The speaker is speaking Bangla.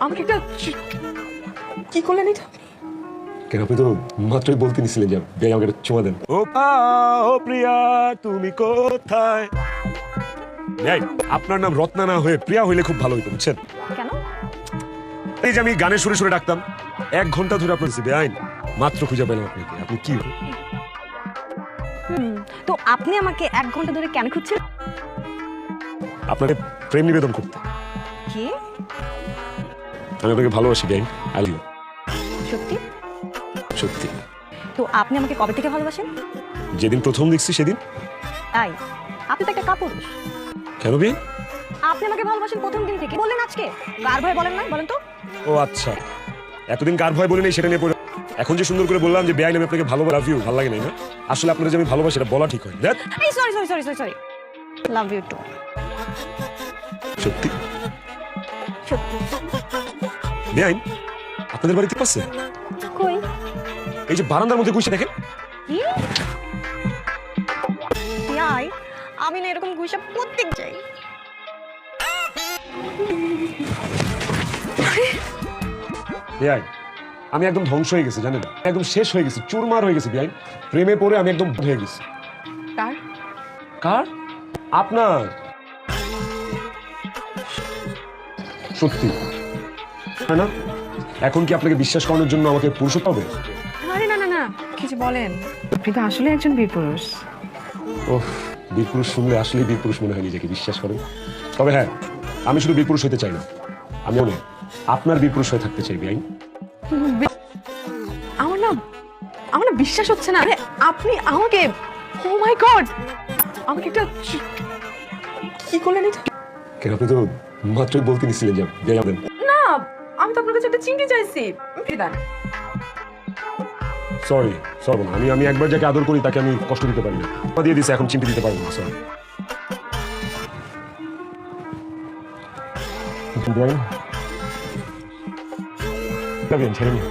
আমাকে একটা কি করলেন এটা? কেন আপনি তো মাত্রই বলতে নিছিলেন যে ভাই আমাকে একটা চুমা দেন। ও প্রিয়া তুমি কোথায়? ভাই আপনার নাম রত্না না হয়ে প্রিয়া হইলে খুব ভালো হইতো, বুঝছেন? কেন? এই যে আমি গানের সুরে সুরে ডাকতাম, 1 ঘন্টা ধরে আপনার বেআইন মাত্র খুঁজে পেলাম আপনাকে। আপনি কি তো আপনি আমাকে 1 ঘন্টা ধরে কেন খুঁজছেন? আপনাকে প্রেম নিবেদন করতে। কি? আমি আপনাকে ভালোবাসি বেআইন, আই লাভ ইউ। সত্যি? সত্যি। তো আপনি আমাকে কবে থেকে ভালোবাসেন? যেদিন প্রথম দেখছি সেদিন। তাই? আপনি তো একটা কাপুরুষ। কেন বেআইন? আপনি আমাকে ভালোবাসেন প্রথম দিন থেকে, বললেন আজকে কার ভয় বলেন না, বলেন তো? ও আচ্ছা, এতদিন কার ভয় বলে নেই সেটা নিয়ে পড়ে এখন যে সুন্দর করে বললাম যে বেআইন আমি আপনাকে ভালো লাভ ইউ, ভালো লাগে না? আসলে আপনার যে আমি ভালোবাসি এটা বলা ঠিক হয় না। এই sorry sorry sorry sorry sorry, love you too. সত্যি? সত্যি? বেআইন আপনাদের বাড়িতে পাচ্ছে কই? এই যে বারান্দার মধ্যে গুইসে দেখেন। কি? ইয়াই, আমি না এরকম ঘুষা প্রত্যেক যাই। বেআইন আমি একদম ধ্বংস হয়ে গেছি, জানেন? একদম শেষ হয়ে গেছি, চুরমার হয়ে গেছি বেআইন। প্রেমে পড়ে আমি একদম হয়ে গেছি। কার? কার? আপনার। সত্যি তাই না? এখন কি আপনাকে বিশ্বাস করানোর জন্য আমাকে পুরুষত্ব হবে? আরে না না না, কিছু বলেন। আপনি তো আসলে একজন বীর পুরুষ। ওহ, বীরপুরুষ শুনলে আসলেই বীরপুরুষ মনে হয় নিজেকে, বিশ্বাস করেন। তবে হ্যাঁ, আমি শুধু বীরপুরুষ হইতে চাই না, আমি অনেক আপনার বীরপুরুষ হয়ে থাকতে চাই বেআইন। আমার না বিশ্বাস হচ্ছে না। আরে আপনি আমাকে, ও মাই গড, আমাকে একটা কি করলেন এটা? কেন আপনি তো মাত্রই বলতে নিছিলেন যে বেআইন দেন। না, আমি তো আপনার কাছে একটা চিংড়ি চাইছি। দেন। সরি সরি, আমি একবার যাকে আদর করি তাকে আমি কষ্ট দিতে পারি না। দিয়ে দিছে, এখন চিমটি দিতে পারবো না, সরি। বেআইন ছেড়ে নিন।